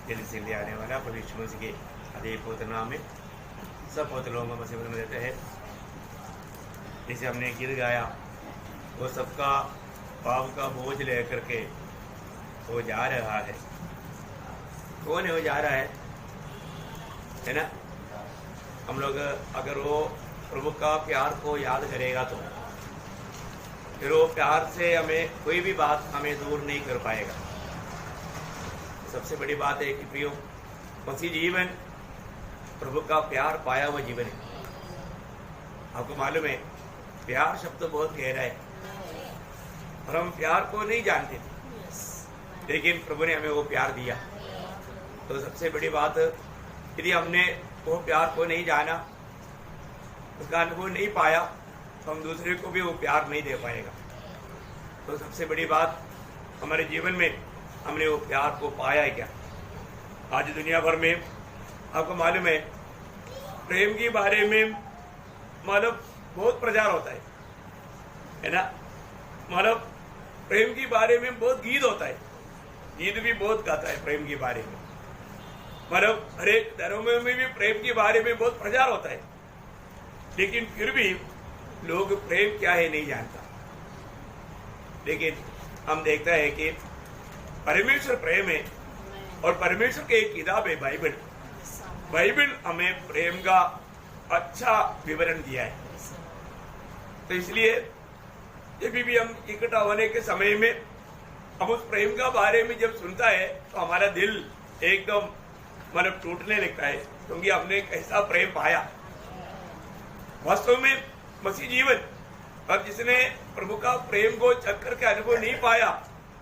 जल्द से जल्दी आने वाला प्रभु यीशु मसीह के अति पवित्र नाम में सब पवित्र लोगों को मसीह में देते हैं। जिसे हमने गीत गाया वो सबका पाप का बोझ लेकर के वो जा रहा है। कौन है वो जा रहा है ना? हम लोग अगर वो प्रभु का प्यार को याद करेगा तो फिर वो प्यार से हमें कोई भी बात हमें दूर नहीं कर पाएगा। सबसे बड़ी बात है कि प्रियो मसीह जीवन प्रभु का प्यार पाया हुआ जीवन है। आपको मालूम है प्यार शब्द तो बहुत गहरा है और हम प्यार को नहीं जानते थे, लेकिन प्रभु ने हमें वो प्यार दिया। तो सबसे बड़ी बात, यदि हमने वो प्यार को नहीं जाना, उसका अनुभव नहीं पाया, तो हम दूसरे को भी वो प्यार नहीं दे पाएगा। तो सबसे बड़ी बात, हमारे जीवन में हमने वो प्यार को पाया है क्या? आज दुनिया भर में आपको मालूम है प्रेम के बारे में मतलब बहुत प्रचार होता है ना? मतलब प्रेम के बारे में बहुत गीत होता है, गीत भी बहुत गाता है प्रेम के बारे में। मतलब हर एक धर्मों में भी प्रेम के बारे में बहुत प्रचार होता है, लेकिन फिर भी लोग प्रेम क्या है नहीं जानता। लेकिन हम देखते हैं कि परमेश्वर प्रेम है और परमेश्वर की एक किताब है बाइबल। बाइबल हमें प्रेम का अच्छा विवरण दिया है। तो इसलिए जब भी हम इकट्ठा होने के समय में हम उस प्रेम का बारे में जब सुनता है तो हमारा दिल एकदम मतलब टूटने लगता है, क्योंकि हमने कैसा प्रेम पाया। वास्तव में मसीह जीवन और जिसने प्रभु का प्रेम को चक्कर के अनुभव नहीं पाया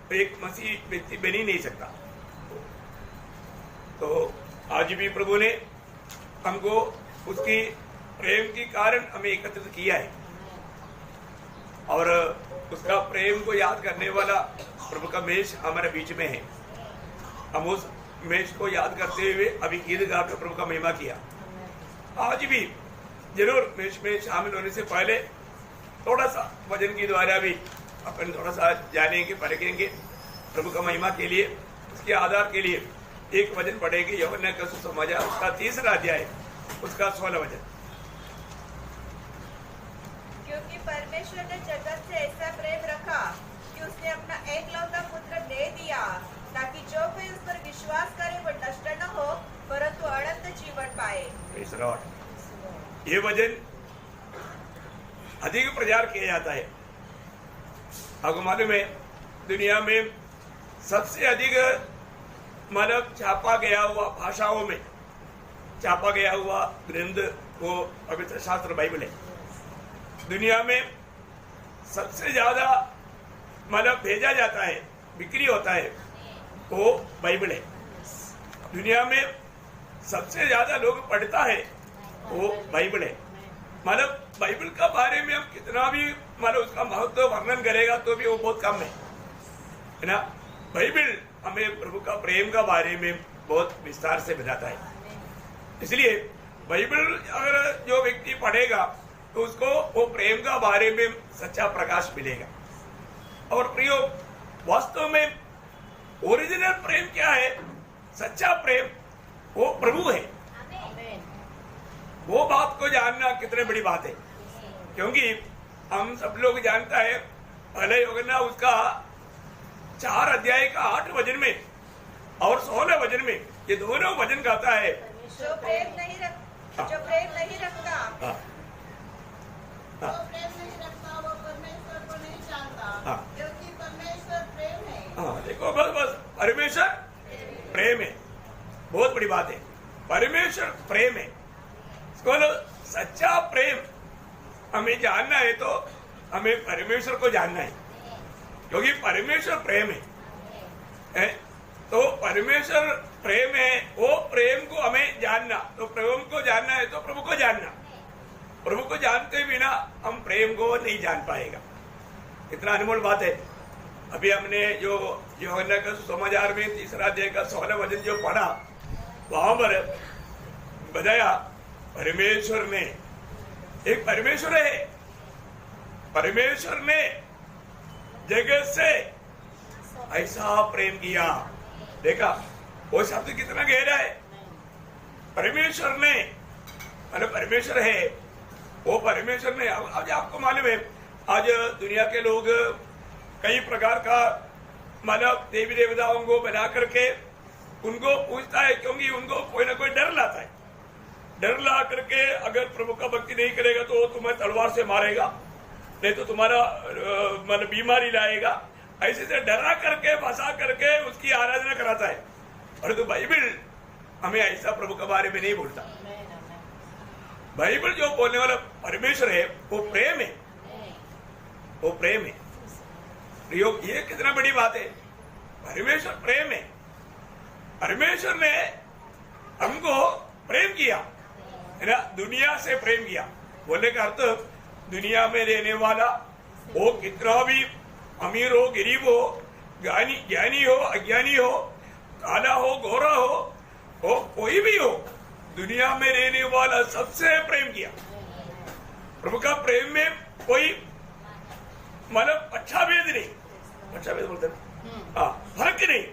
तो एक मसीह व्यक्ति बन ही नहीं सकता। तो आज भी प्रभु ने हमको उसकी प्रेम के कारण हमें एकत्रित किया है और उसका प्रेम को याद करने वाला प्रभु का मेष हमारे बीच में है। हम उस मेष को याद करते हुए अभी गीत गा के प्रभु का महिमा किया। आज भी जरूर मेष में शामिल होने से पहले थोड़ा सा वचन के द्वारा भी अपन थोड़ा सा जानेंगे, परखेंगे प्रभु का महिमा के लिए। उसके आधार के लिए एक वचन पढ़ेंगे, यूहन्ना का सुसमाचार उसका 3रा अध्याय उसका 16 वचन। क्योंकि परमेश्वर ने जगत से ऐसा प्रेम रखा कि उसने अपना एकलौता पुत्र दे दिया, ताकि जो कोई उस पर विश्वास करे वो नष्ट न हो परंतु अनंत जीवन पाए। ये वचन अधिक प्रचार किया जाता है। आपको मालूम है दुनिया में सबसे अधिक मतलब छापा गया हुआ भाषाओं में छापा गया हुआ ग्रंथ वो पवित्र शास्त्र बाइबल है। दुनिया में सबसे ज्यादा मतलब भेजा जाता है, बिक्री होता है वो बाइबल है। दुनिया में सबसे ज्यादा लोग पढ़ता है वो बाइबल है। मतलब बाइबल का बारे में हम कितना भी मतलब उसका महत्व वर्णन करेगा तो भी वो बहुत कम है ना? बाइबल हमें प्रभु का प्रेम का बारे में बहुत विस्तार से बताता है। इसलिए बाइबल अगर जो व्यक्ति पढ़ेगा तो उसको वो प्रेम का बारे में सच्चा प्रकाश मिलेगा। और प्रियो वास्तव में ओरिजिनल प्रेम क्या है? सच्चा प्रेम वो प्रभु है। वो बात को जानना कितने बड़ी बात है, क्योंकि हम सब लोग जानता है पहले यूहन्ना उसका 4 अध्याय का 8 वचन में और 16 वचन में ये दोनों वचन कहता है जो प्रेम नहीं रखता वो प्रेम नहीं रखता वो परमेश्वर को नहीं जानता, क्योंकि परमेश्वर प्रेम है। देखो बस परमेश्वर प्रेम है। बहुत बड़ी बात है, परमेश्वर प्रेम है। सच्चा प्रेम हमें जानना है तो हमें परमेश्वर को जानना है, क्योंकि परमेश्वर प्रेम है। तो परमेश्वर प्रेम है, वो प्रेम को हमें जानना, तो प्रेम को जानना है तो प्रभु को जानना। प्रभु को जानते बिना हम प्रेम को नहीं जान पाएगा। कितना अनमोल बात है। अभी हमने जो यूहन्ना का सुसमाचार में 3रा अध्याय का 16 वचन जो पढ़ा वहां पर बताया परमेश्वर ने एक परमेश्वर है, परमेश्वर ने जगत से ऐसा प्रेम किया। देखा वो शब्द कितना गहरा है। परमेश्वर ने, मतलब परमेश्वर है, वो परमेश्वर ने, आज आपको मालूम है आज दुनिया के लोग कई प्रकार का मतलब देवी देवताओं को बना करके उनको पूछता है, क्योंकि उनको कोई ना कोई डर लाता है। डर ला करके अगर प्रभु का भक्ति नहीं करेगा तो तुम्हें तलवार से मारेगा, नहीं तो तुम्हारा मतलब बीमारी लाएगा, ऐसे से डरा करके फंसा करके उसकी आराधना कराता है। और तो बाइबल हमें ऐसा प्रभु के बारे में नहीं बोलता। बाइबल जो बोलने वाला परमेश्वर है वो प्रेम है, वो प्रेम है। प्रयोग ये कितना बड़ी बात है, परमेश्वर प्रेम है। परमेश्वर ने हमको प्रेम किया है ना, दुनिया से प्रेम किया। बोलने का अर्थ दुनिया में रहने वाला वो कितना भी अमीर हो गरीब हो, ज्ञानी हो अज्ञानी हो, काला हो गोरा हो कोई भी हो, दुनिया में रहने वाला सबसे प्रेम किया। प्रभु का प्रेम में कोई मतलब अच्छा भेद नहीं, अच्छा भेद बोलते फर्क नहीं।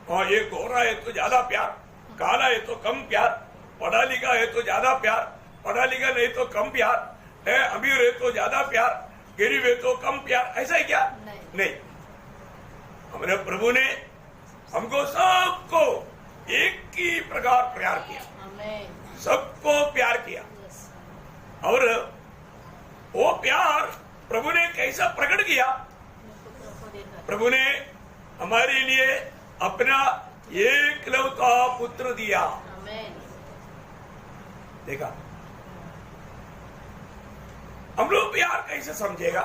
हाँ ये गोरा है तो ज्यादा प्यार, काला है तो कम प्यार, पढ़ा लिखा है तो ज्यादा प्यार, पढ़ा लिखा नहीं तो कम प्यार है, अमीर है तो ज्यादा प्यार, गरीब है तो कम प्यार, ऐसा है क्या? नहीं। हमारे प्रभु ने हमको सबको एक ही प्रकार प्यार किया, सबको प्यार किया। और वो प्यार प्रभु ने कैसा प्रकट किया? प्रभु ने हमारे लिए अपना एकलौता पुत्र दिया। देखा हम लोग प्यार कैसे समझेगा?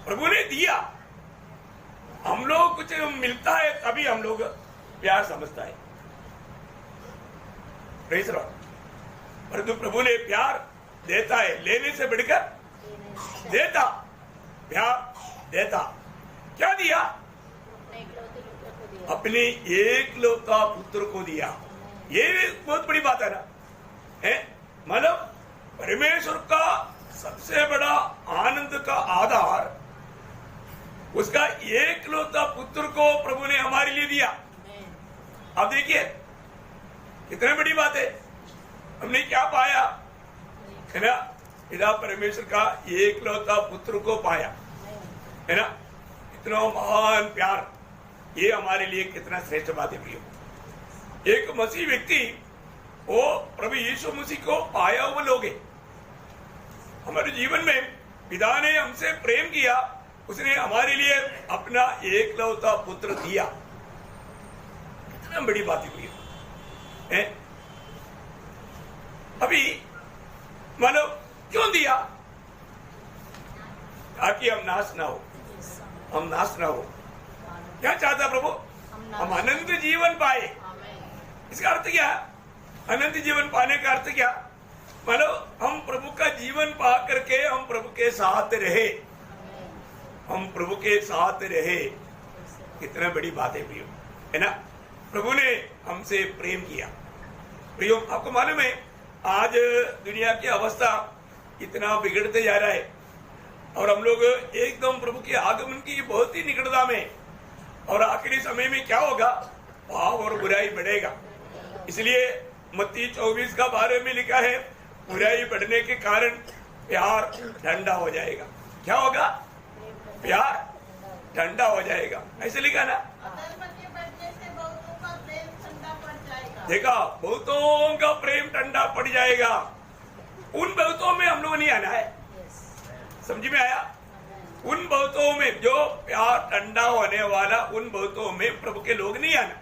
प्रभु ने दिया, हम लोग कुछ मिलता है तभी हम लोग प्यार समझता है। परंतु प्रभु ने प्यार देता है, लेने से बढ़कर देता, प्यार देता। क्या दिया? अपने एकलौता पुत्र को दिया। ये बहुत बड़ी बात है ना, है मतलब परमेश्वर का सबसे बड़ा आनंद का आधार उसका एकलौता पुत्र को प्रभु ने हमारे लिए दिया। आप देखिए कितनी बड़ी बात है। हमने क्या पाया है ना, पिता परमेश्वर का एकलौता पुत्र को पाया है ना, इतना महान प्यार, ये हमारे लिए कितना श्रेष्ठ बात है प्रियो। एक मसीह व्यक्ति वो प्रभु यीशु मसीह को पाया हुआ लोग है। हमारे जीवन में पिता ने हमसे प्रेम किया, उसने हमारे लिए अपना एकलौता पुत्र दिया। कितना बड़ी बात है प्रियो। अभी मानो क्यों दिया? ताकि हम नाश ना हो, हम नाश ना हो। क्या चाहता प्रभु? हम अनंत जीवन पाए। इसका अर्थ क्या? अनंत जीवन पाने का अर्थ क्या? मानो हम प्रभु का जीवन पा करके हम प्रभु के साथ रहे, हम प्रभु के साथ रहे। कितना बड़ी बात है प्रियो, है ना। प्रभु ने हमसे प्रेम किया। प्रियो आपको मालूम है आज दुनिया की अवस्था इतना बिगड़ते जा रहा है और हम लोग एकदम प्रभु के आगमन की बहुत ही निकटता में, और आखिरी समय में क्या होगा? पाप और बुराई बढ़ेगा। इसलिए मत्ती 24 का 12 में लिखा है, बुराई बढ़ने के कारण प्यार ठंडा हो जाएगा। क्या होगा? प्यार ठंडा हो जाएगा, ऐसे लिखा ना। देखा, बहुतों का प्रेम ठंडा पड़ जाएगा। उन बहुतों में हम लोग नहीं आना है, समझ में आया? उन बहुतों में जो प्यार ठंडा होने वाला, उन बहुतों में प्रभु के लोग नहीं आना,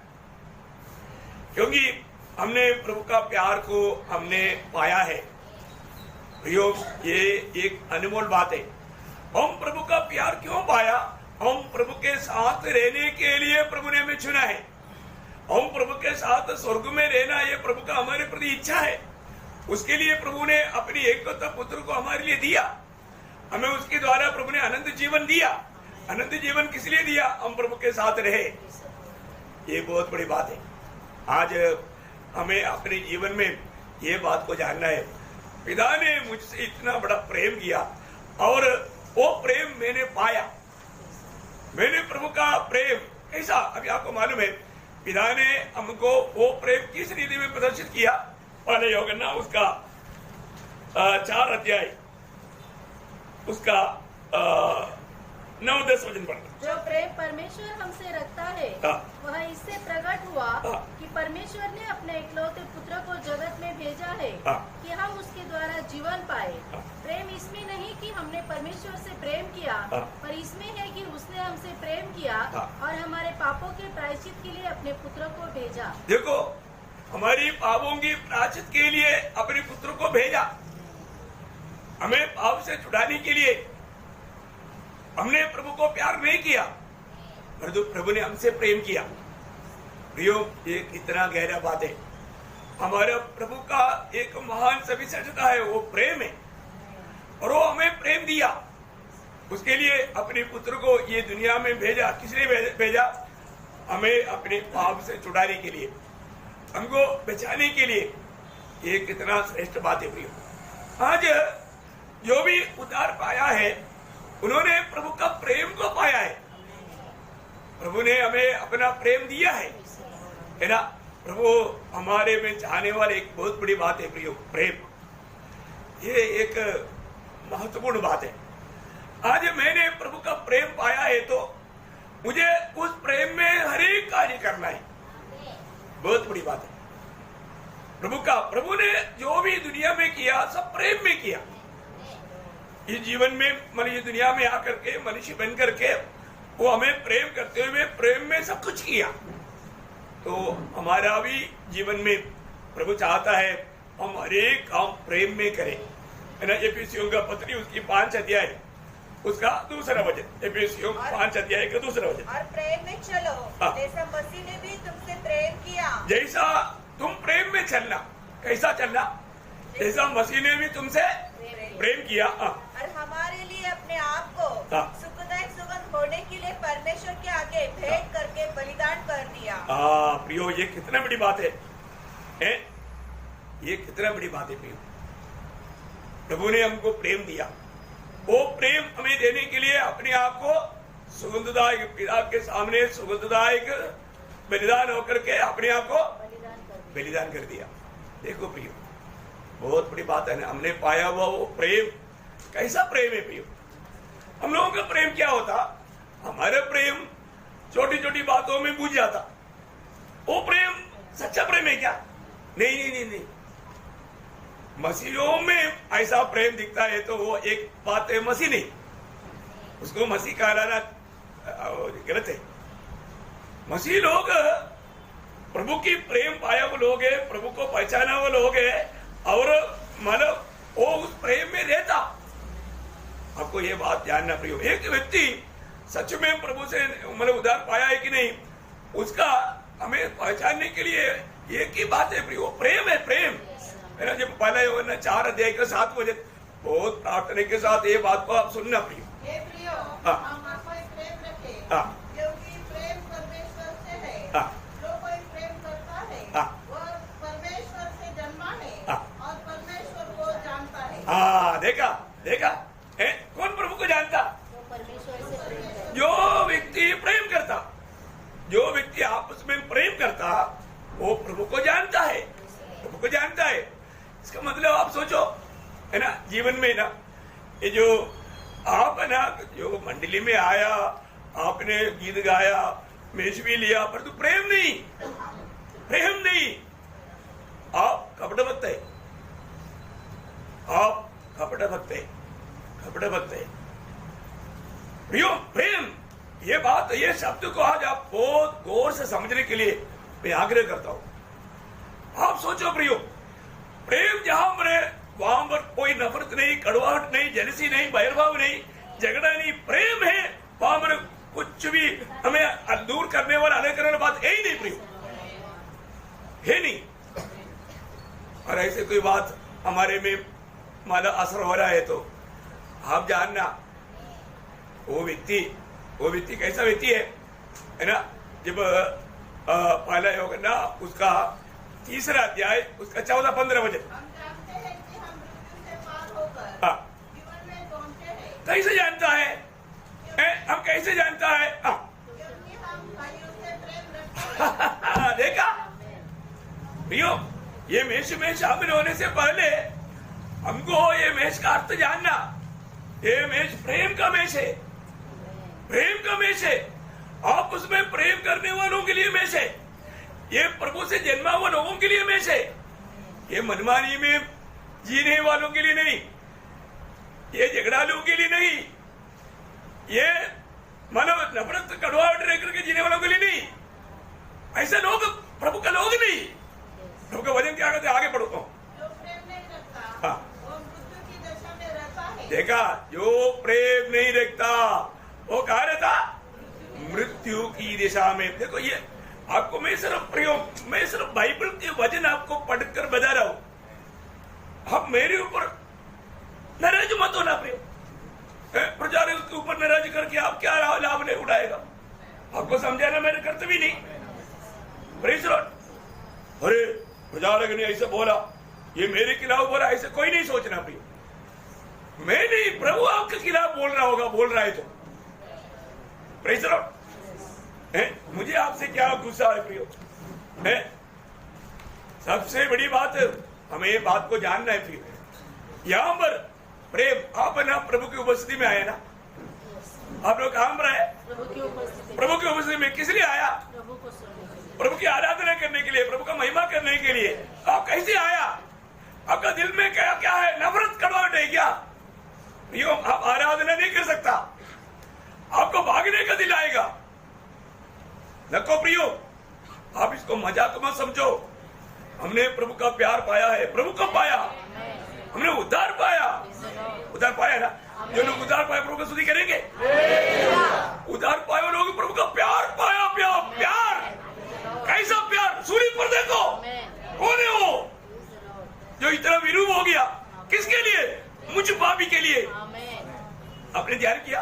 क्योंकि हमने प्रभु का प्यार को हमने पाया है। ये एक अनमोल बात है। हम प्रभु का प्यार क्यों पाया? हम प्रभु के साथ रहने के लिए प्रभु ने हमें चुना है। हम प्रभु के साथ स्वर्ग में रहना, ये प्रभु का हमारे प्रति इच्छा है। उसके लिए प्रभु ने अपनी एकलौता पुत्र को हमारे लिए दिया। हमें उसके द्वारा प्रभु ने अनंत जीवन दिया। अनंत जीवन किस लिए दिया? हम प्रभु के साथ रहे। ये बहुत बड़ी बात है। आज हमें अपने जीवन में ये बात को जानना है, पिता ने मुझसे इतना बड़ा प्रेम किया और वो प्रेम मैंने पाया। मैंने प्रभु का प्रेम कैसा, अभी आपको मालूम है पिता ने हमको वो प्रेम किस रीति में प्रदर्शित किया। पहले यूहन्ना उसका 4 अध्याय उसका 9-10 वचन पढ़ना। जो प्रेम परमेश्वर हमसे रखता है वह इससे प्रकट हुआ कि परमेश्वर ने अपने इकलौते पुत्र को जगत में भेजा है कि हम उसके द्वारा जीवन पाए। प्रेम इसमें नहीं कि हमने परमेश्वर से प्रेम किया, पर इसमें है कि उसने हमसे प्रेम किया और हमारे पापों के प्रायश्चित के लिए अपने पुत्र को भेजा। देखो, हमारी पापों की प्रायश्चित के लिए अपने पुत्र को भेजा, हमें पाप से छुड़ाने के लिए। हमने प्रभु को प्यार नहीं किया, परंतु प्रभु ने हमसे प्रेम किया। प्रियो, ये कितना गहरा बात है। हमारा प्रभु का एक महान सविशेषता है, वो प्रेम है, और वो हमें प्रेम दिया। उसके लिए अपने पुत्र को ये दुनिया में भेजा। किसने भेजा? हमें अपने पाप से छुड़ाने के लिए, हमको बचाने के लिए। ये कितना श्रेष्ठ बात है प्रियो। आज जो भी उद्धार पाया है उन्होंने प्रभु का प्रेम को पाया है। प्रभु ने हमें अपना प्रेम दिया है ना। प्रभु हमारे में चाहने वाले एक बहुत बड़ी बात है प्रियो, प्रेम। ये एक महत्वपूर्ण बात है। आज मैंने प्रभु का प्रेम पाया है तो मुझे उस प्रेम में हर एक कार्य करना है। बहुत बड़ी बात है। प्रभु ने जो भी दुनिया में किया सब प्रेम में किया। इस जीवन में ये दुनिया में आकर के मनुष्य बन करके वो हमें प्रेम करते हुए प्रेम में सब कुछ किया। तो हमारा भी जीवन में प्रभु चाहता है हम हर एक काम प्रेम में करें, है ना। एफिसियों का पत्री उसकी 5 अध्याय उसका 2रा वचन। एफिसियों 5 अध्याय का 2रा वचन। और प्रेम में चलो जैसा मसीह ने भी तुमसे प्रेम किया। जैसा तुम प्रेम में चलना। कैसा चलना? जैसा मसीह ने भी तुमसे प्रेम किया। और हमारे लिए अपने आप को सुखदायक सुगंध होने के लिए परमेश्वर के आगे भेंट करके बलिदान कर दिया। प्रियो, ये कितना बड़ी बात है, ये कितना बड़ी बात है प्रियो। प्रभु ने हमको प्रेम दिया। वो प्रेम हमें देने के लिए अपने आप को सुगंधदायक पिता के सामने सुगंधदायक बलिदान होकर के अपने आप को बलिदान कर दिया। देखो प्रियो, बहुत बड़ी बात है ना। हमने पाया हुआ वो प्रेम, कैसा प्रेम है प्रियो। हम लोगों का प्रेम क्या होता? हमारा प्रेम छोटी छोटी बातों में बुझ जाता। वो प्रेम सच्चा प्रेम है क्या? नहीं नहीं नहीं नहीं। मसीहों में ऐसा प्रेम दिखता है तो वो एक बात है, मसीह नहीं, उसको मसीह कहलाना गलत है। मसीह लोग प्रभु की प्रेम पाया वो लोग है, प्रभु को पहचाना वो लोग है, और मतलब वो उस प्रेम में रहता। आपको ये बात जानना प्रियो। एक व्यक्ति सच में प्रभु से मतलब उद्धार पाया है कि नहीं, उसका हमें पहचानने के लिए एक ही बात है प्रियो, प्रेम है, प्रेम है ना। जब पहला यूहन्ना 4 अध्याय का 7 वचन, बहुत प्रार्थना के साथ ये बात को आप सुनना प्रियो। हम आपको प्रेम रखें, क्योंकि प्रेम परमेश्वर से है। जो कोई प्रेम करता है वह परमेश्वर से जन्मा है और परमेश्वर को जानता है। देखा देखा है? कौन प्रभु को जानता? परमेश्वर से प्रेम करता। जो व्यक्ति प्रेम करता, जो व्यक्ति आपस में प्रेम करता वो प्रभु को जानता है, प्रभु को जानता है। इसका मतलब आप सोचो, है ना, जीवन में ना ये जो आप है ना, जो मंडली में आया, आपने गीत गाया, मेजवी लिया, पर तू प्रेम नहीं, प्रेम नहीं, आप कपट भक्त है, आप कपट भक्त है, कपट भक्त है। प्रियो, प्रेम, ये बात, ये शब्द को आज आप बहुत गौर से समझने के लिए मैं आग्रह करता हूं। आप सोचो प्रियो, प्रेम जहां मरे वहां पर कोई नफरत नहीं, कड़वाहट नहीं, जलसी नहीं, बहिर्भाव नहीं, झगड़ा नहीं। प्रेम है वहां पर कुछ भी हमें दूर करने वाला, अलग करने वाली बात है ही नहीं प्रियो, है नहीं। और ऐसे कोई बात हमारे में माला असर हो रहा है तो आप जानना वो व्यक्ति कैसा व्यक्ति है ना। जब पहला यूहन्ना उसका 3रा अध्याय उसका 14-15 वचन, हम जानते हैं कि हम मृत्यु से पार होकर जीवन में पहुंचे हैं। कैसे जानता है? हम कैसे जानता है? क्योंकि हम भाइयों प्रियो, ये मेष में शामिल होने से पहले हमको ये मेष का अर्थ जानना। ये मेष प्रेम का मेष है, प्रेम का मेष है। आप उसमें प्रेम करने वालों के लिए मेष है। ये प्रभु से जन्मा हुआ लोगों के लिए मेष है। ये मनमानी में जीने वालों के लिए नहीं, ये झगड़ालुओं के लिए नहीं, ये मतलब नफरत कड़वाहट रह करके जीने वालों के लिए नहीं। ऐसे लोग प्रभु का लोग नहीं। प्रभु का वचन क्या कहते, आगे पढ़ो। जो प्रेम नहीं रखता, हाँ, वो मृत्यु की दशा में रहता है। देखा, जो प्रेम नहीं रखता वो कहाँ रहता, मृत्यु की दिशा में। देखो, ये आपको मैं सिर्फ बाइबल के वचन आपको पढ़कर बता रहा हूं। आप मेरे ऊपर नाराज मत होना। प्रिय प्रचारक के ऊपर नाराज करके आप क्या लाभ ले उठाएगा? आपको समझाना मेरे कर्तव्य नहीं। Praise Lord. अरे प्रचारक ने ऐसे बोला, ये मेरे खिलाफ बोला, ऐसे कोई नहीं सोचना प्रिय। मैं नहीं, प्रभु आपके खिलाफ बोल रहा होगा, बोल रहा है तो। Praise Lord. मुझे आपसे क्या गुस्सा है प्रियो? सबसे बड़ी बात हमें ये बात को जानना है प्रियो। यहाँ पर प्रेम, आप ना प्रभु की उपस्थिति में आए ना, आप लोग कहाँ पर आए? प्रभु की उपस्थिति में। किस लिए आया? प्रभु की आराधना करने के लिए, प्रभु का महिमा करने के लिए। आप कैसे आया? आपका दिल में क्या क्या है? नफरत कड़वाहट है क्या? प्रियो, आप आराधना नहीं कर सकता, आपको भागने का दिल आएगा। देखो प्रियो, आप इसको मजाक मत समझो। हमने प्रभु का प्यार पाया है। प्रभु को पाया, हमने उद्धार पाया। उद्धार पाया ना? जो लोग उद्धार पाए प्रभु की स्तुति करेंगे। उद्धार पाए लोग प्रभु का प्यार पाया। प्यार कैसा प्यार? सूर्य पर देखो, कौन है वो जो इतना विरूप हो गया? किसके लिए? मुझ पापी के लिए। आपने ध्यान किया?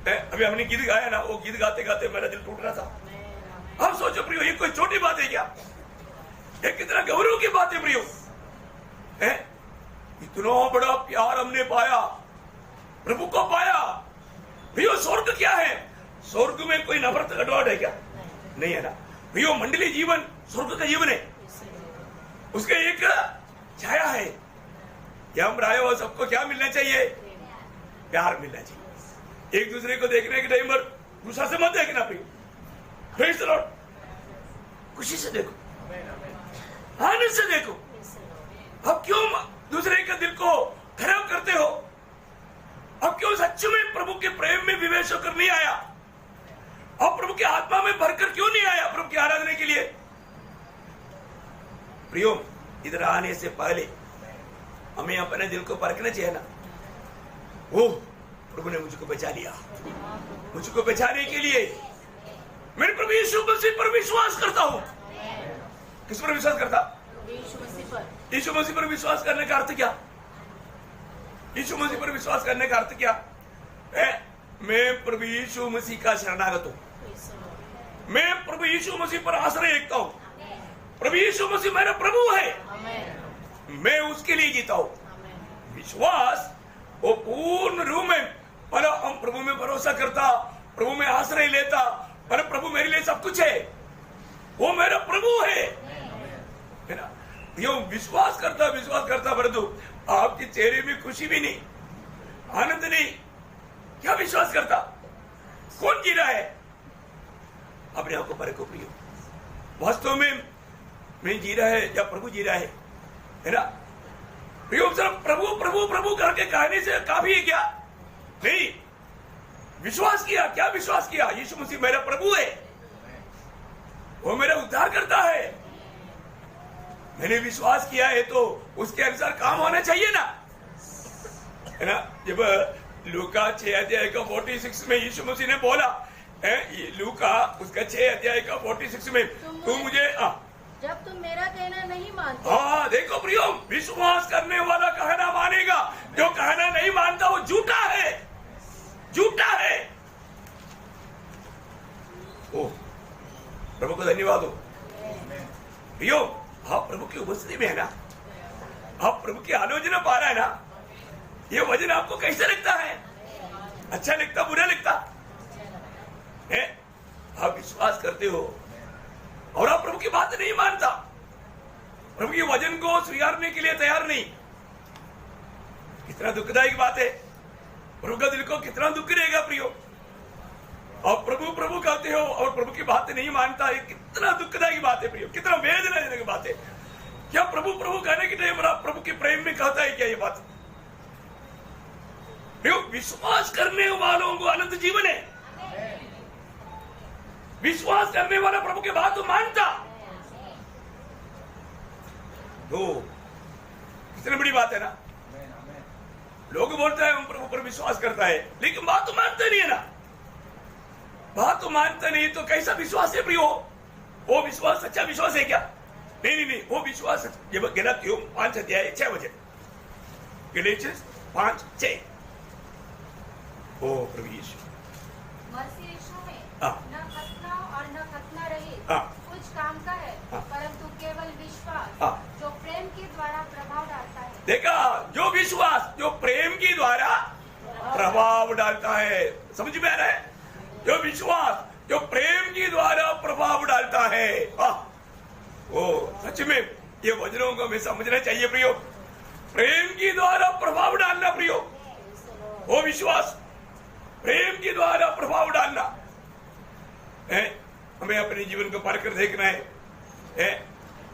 अभी हमने गीत गाया ना, वो गीत गाते गाते मेरा दिल टूट रहा था। अब सोचो प्रियो, ये कोई छोटी बात है क्या? ये कितना गौरव की बात है प्रियो। इतना बड़ा प्यार हमने पाया, प्रभु को पाया। प्रियो, स्वर्ग क्या है? स्वर्ग में कोई नफरत कड़वाहट है क्या? नहीं है ना प्रियो। मंडली जीवन स्वर्ग का जीवन है, उसके एक छाया है। क्या हम राय हो, सबको क्या मिलना चाहिए? प्यार मिलना चाहिए। एक दूसरे को देखने के टाइम पर गुस्सा से मत देखना प्रिय। Praise the Lord. खुशी से देखो, आनंद से देखो। अब क्यों दूसरे के दिल को खराब करते हो? अब क्यों सच में प्रभु के प्रेम में विवेश होकर नहीं आया? अब प्रभु की आत्मा में भरकर क्यों नहीं आया प्रभु की आराधना के लिए? प्रियो, इधर आने से पहले हमें अपने दिल को परखना चाहिए ना। वो प्रभु ने मुझको बचा लिया। मुझको बचाने के लिए मैं प्रभु यीशु मसीह पर विश्वास करता हूं। किस पर विश्वास करता? यीशु मसीह पर विश्वास करने का अर्थ क्या? यीशु मसीह पर विश्वास करने का अर्थ क्या है? मैं प्रभु यीशु मसीह का शरणागत हूं। मैं प्रभु यीशु मसीह पर आश्रय रखता हूं। प्रभु यीशु मसीह मेरा प्रभु है, मैं उसके लिए जीता हूं। विश्वास वो पूर्ण रूप में, मतलब हम प्रभु में भरोसा करता, प्रभु में आश्रय लेता, मतलब प्रभु मेरे लिए सब कुछ है, वो मेरा प्रभु है ना। यो विश्वास करता परंतु आपके चेहरे में खुशी भी नहीं, आनंद नहीं। क्या विश्वास करता? कौन जी रहा है? अपने आप को परखो प्रियो। वास्तव में मैं जी रहा है या प्रभु जी रहा है ना? प्रियो, सिर्फ प्रभु प्रभु प्रभु करके कहने से काफी है क्या? नहीं, विश्वास किया। क्या विश्वास किया? यीशु मसीह मेरा प्रभु है, वो मेरा उद्धार करता है। मैंने विश्वास किया है तो उसके अनुसार काम होना चाहिए ना, है ना। जब लूका 6 अध्याय का 46 में यीशु मसीह ने बोला, लूका उसका 6 अध्याय का 46 में, तू मुझे जब तुम मेरा कहना नहीं मानते। हाँ देखो प्रियो, विश्वास करने वाला कहना मानेगा, जो कहना नहीं मानता वो झूठा है, झूठा है। ओ प्रभु को धन्यवाद हो प्रियो। आप प्रभु की उपस्थिति में है ना, आप प्रभु की आलोचना पा रहा है ना। ये वचन आपको कैसे लगता है? अच्छा लगता, बुरा लगता है? आप विश्वास करते हो और आप प्रभु की बात नहीं मानता, प्रभु के वचन को स्वीकारने के लिए तैयार नहीं, कितना दुखदायक बात है। प्रभु का दिल को कितना दुख रहेगा प्रियो। और प्रभु प्रभु कहते हो और प्रभु की बात नहीं मानता, ये कितना दुखदायक बात है प्रियो, कितना वेदनाजनक बात है। क्या प्रभु प्रभु कहने के टाइम प्रभु के प्रेम में कहता है क्या ये बात? प्रियो, विश्वास करने वालों को अनंत जीवन है। विश्वास करने वाला प्रभु की बात तो मानता, तो कितनी बड़ी बात है ना। लोग बोलते हैं हम प्रभु पर विश्वास करता है, लेकिन बात तो मानते नहीं है ना। बात तो मानता नहीं तो कैसा विश्वास है प्रियो? वो विश्वास सच्चा विश्वास है क्या? नहीं, वो विश्वास जब गलातियों 5:6 बजे, गलातियों 5:6। ओ प्रभु यीशु, मसीह यीशु में हाँ। न खतना और न खतना रहित हाँ। कुछ काम का है, हाँ। परंतु केवल विश्वास हाँ। जो प्रेम के द्वारा प्रभाव डालता है। देखा, जो विश्वास जो प्रेम के द्वारा प्रभाव डालता है। समझ में आ रहा है? जो विश्वास जो प्रेम के द्वारा प्रभाव डालता है। वो सच में ये वचनों को हमें समझना चाहिए प्रियो। प्रेम के द्वारा प्रभाव डालना प्रियो, वो विश्वास प्रेम के द्वारा प्रभाव डालना है। हमें अपने जीवन को पार कर देखना है।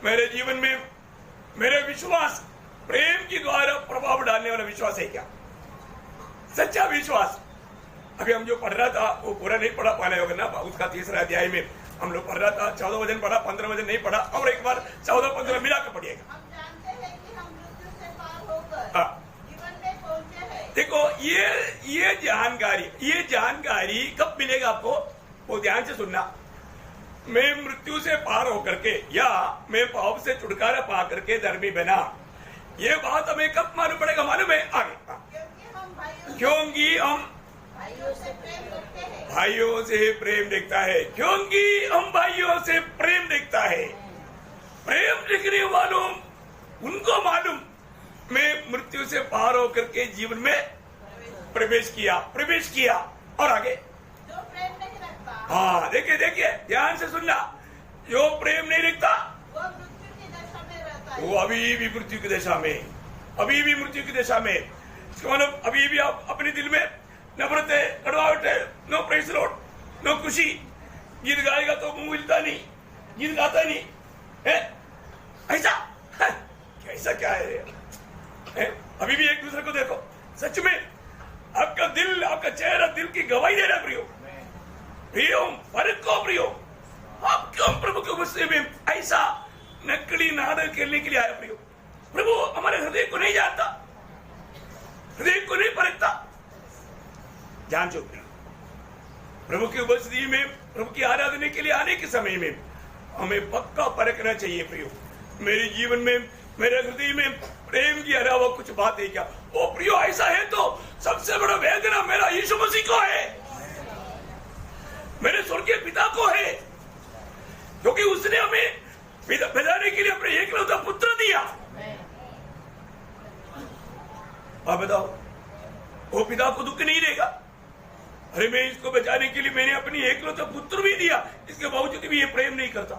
मेरे जीवन में मेरे विश्वास प्रेम के द्वारा प्रभाव डालने वाला विश्वास है क्या? सच्चा विश्वास। अभी हम जो पढ़ रहा था वो पूरा नहीं पढ़ा पाना होगा ना। उसका 3रा अध्याय में हम लोग पढ़ रहा था, 14 वचन पढ़ा, 15 वचन नहीं पढ़ा, और एक बार 14-15 मिला कर पढ़िएगा। हम जानते हैं कि हम मृत्यु से पार होकर जीवन में पहुंचे हैं। देखो, ये जानकारी कब मिलेगा आपको? वो ध्यान से सुनना। मैं मृत्यु से पार होकर के या मैं पाप से छुटकारा पा करके धर्मी बना, ये बात हमें कब मालूम पड़ेगा? मालूम है आगे, क्योंकि हम भाइयों से प्रेम रखते हैं। भाइयों से प्रेम देखता है, क्योंकि हम भाइयों से प्रेम देखता है। प्रेम देखने वालों उनको मालूम मैं मृत्यु से पार होकर के जीवन में प्रवेश किया। और आगे, जो प्रेम नहीं रखता, हाँ देखिए ध्यान से सुनना। जो प्रेम नहीं रखता वो मृत्यु की दशा में रहता है। वो अभी भी मृत्यु की दशा में, इसका मतलब अभी भी आप अपने दिल में नफरत है, कड़वाहट है, नो प्रेज लॉर्ड, नो खुशी। गीत गाएगा तो मुंह मिलता नहीं, गीत गाता नहीं है, ऐसा क्या है? अभी भी एक दूसरे को देखो। सच में आपका दिल, आपका चेहरा दिल की गवाही दे रहा है प्रियो। फर्क को प्रियो, आप क्यों प्रभु के गुस्से में ऐसा नकली नाटक खेलने के लिए आया प्रियो? प्रभु हमारे हृदय को नहीं जानता, हृदय को नहीं परखता। जान चो प्रभु की उपस्थिति में, प्रभु की आराधना के लिए आने के समय में हमें पक्का परखना चाहिए प्रियो। मेरे जीवन में, मेरे हृदय में प्रेम के अलावा कुछ बात है क्या? ओ प्रियो, ऐसा है तो सबसे बड़ा वेदना मेरा यीशु मसीह को है, मेरे स्वर्गीय पिता को है, क्योंकि उसने हमें बचाने के लिए अपने एकलौता पुत्र दिया। आप बताओ, वो पिता को दुख नहीं देगा? अरे मैं इसको बचाने के लिए मैंने अपनी एकलौता पुत्र भी दिया, इसके बावजूद भी ये प्रेम नहीं करता।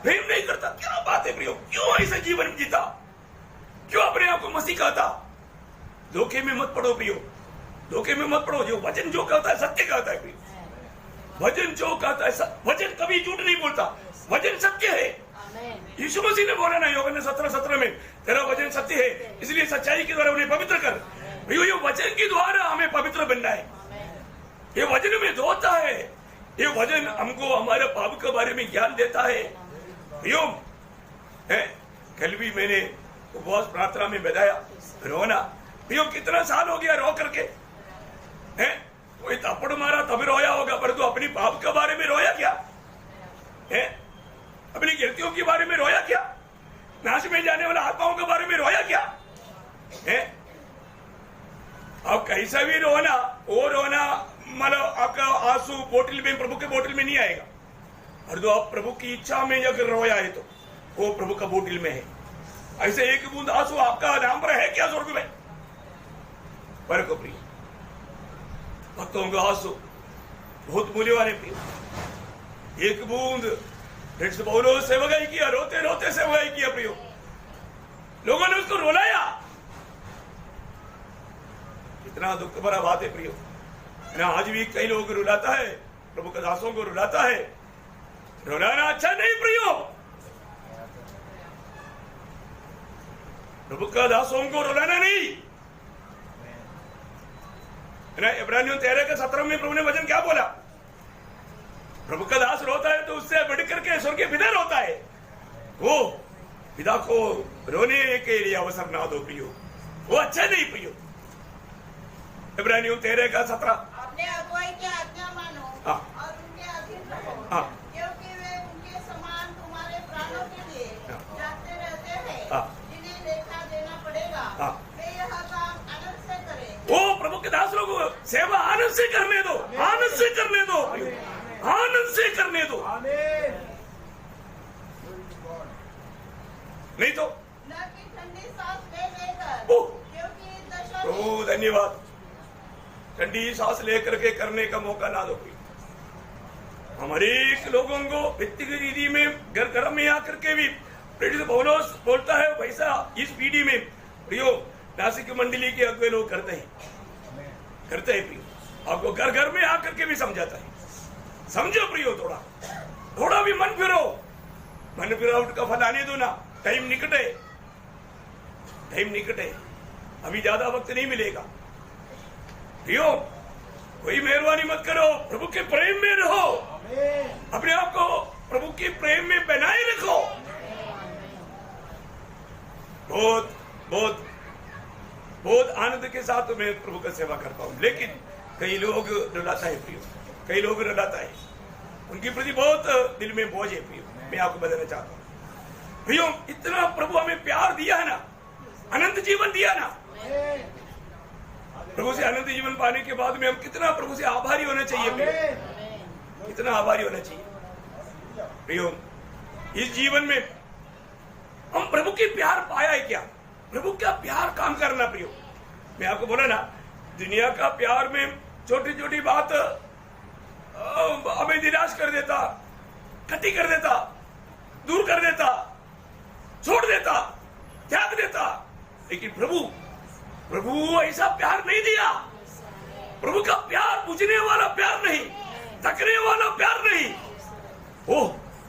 क्या बात है प्रियो? क्यों ऐसा जीवन जीता? क्यों अपने आप को मसीह कहता? धोखे में मत पड़ो प्रियो, धोखे में मत पड़ो। जो वचन जो कहता है सत्य कहता है प्रियो। वचन जो कहता है, वचन कभी झूठ नहीं बोलता, वचन सत्य है। यीशु मसीह ने बोला ना यूहन्ना 17:17 में, तेरा वचन सत्य है, इसलिए सच्चाई के द्वारा उन्हें पवित्र कर। प्रियो, ये वचन के द्वारा हमें पवित्र बनना है। ये वचन में धोता है, ये वचन हमको हमारे पाप के बारे में ज्ञान देता है प्रियो। कल भी मैंने उपवास प्रार्थना में बताया, रोना प्रियो कितना साल हो गया रो करके। कोई थप्पड़ मारा तभी रोया होगा, पर तू अपनी पाप के बारे में रोया क्या? अपनी गलतियों के बारे में रोया क्या? नाश में जाने वाला आत्माओं के बारे में रोया क्या? अब कैसा भी रोना, वो रोना मतलब आपका आंसू बोतल में, प्रभु के बोतल में नहीं आएगा। और जो आप प्रभु की इच्छा में अगर रोया है तो वो प्रभु का बोतल में है। ऐसे एक बूंद आंसू आपका नाम पर है क्या स्वर्ग में? पर को प्रिय भक्तों का आंसू बहुत मूल्यवान है प्रिय। एक बूंद प्रेरित पौलुस सेवकाई किया, रोते रोते सेवकाई किया प्रियो, लोगों ने उसको रुलाया। कितना दुख भरा बात है प्रियो ना। आज भी कई लोग रुलाता है, प्रभु के दासों को रुलाता है। रुलाना अच्छा नहीं प्रियो, प्रभु का दासों को रुलाना नहीं ना। इब्रानियों 13:17 में प्रभु ने वचन क्या बोला? प्रभु का दास रोता है तो उससे बढ़कर के स्वर्ग के पिता रोता है। वो पिता को रोने के लिए अवसर ना दो प्रियो, वो अच्छा नहीं प्रियो। इब्रानियों 13:17 अपने अगुवाई की आज्ञा मानो और उनके अधीन रहो, क्योंकि वे उनके समान तुम्हारे प्राणों के लिए जागते रहते हैं, जिन्हें लेखा देना पड़ेगा। वे यह काम आनंद से करें। वो प्रभु के दास लोगों को सेवा आनंद से करने दो, आनंद से करने दो, आनंद से करने दो, नहीं तो न कि ठंडी सांस ले लेकर, क्योंकि दशा प्रभु धन्यवाद, ठंडी सांस लेकर के करने का मौका ना दो। हमारे लोगों को व्यक्तिगत रीति में घर घर में आकर के भी प्रेरित पौलुस बोलता है वैसा इस पीढ़ी में प्रियो नासिक मंडली के अगुवे लोग करते हैं प्रियो। आपको घर घर में आकर के भी समझाता है, समझो प्रियो, थोड़ा भी मन फिरावट का फल आने दो ना। टाइम निकटे, अभी ज्यादा वक्त नहीं मिलेगा प्रियो। कोई मेहरबानी मत करो, प्रभु के प्रेम में रहो, अपने आप को प्रभु के प्रेम में बनाए रखो। बहुत बहुत बहुत आनंद के साथ मैं प्रभु का सेवा करता हूँ, लेकिन कई लोग रुलाता है प्रियो, कई लोग रुलाता है, उनके प्रति बहुत दिल में बोझ है प्रियो। मैं आपको बताना चाहता हूँ प्रियो, इतना प्रभु हमें प्यार दिया है ना, अनंत जीवन दिया ना। प्रभु से अनंत जीवन पाने के बाद में हम कितना प्रभु से आभारी होना चाहिए प्रियो, कितना आभारी होना चाहिए प्रियो। इस जीवन में हम प्रभु के प्यार पाया है क्या? प्रभु का प्यार काम करना प्रियो। मैं आपको बोला ना, दुनिया का प्यार में छोटी छोटी बात हमें निराश कर देता, कटी कर देता, दूर कर देता, छोड़ देता, त्याग देता। लेकिन प्रभु ऐसा प्यार नहीं दिया। प्रभु का प्यार बुझने वाला प्यार नहीं, थकने वाला प्यार नहीं।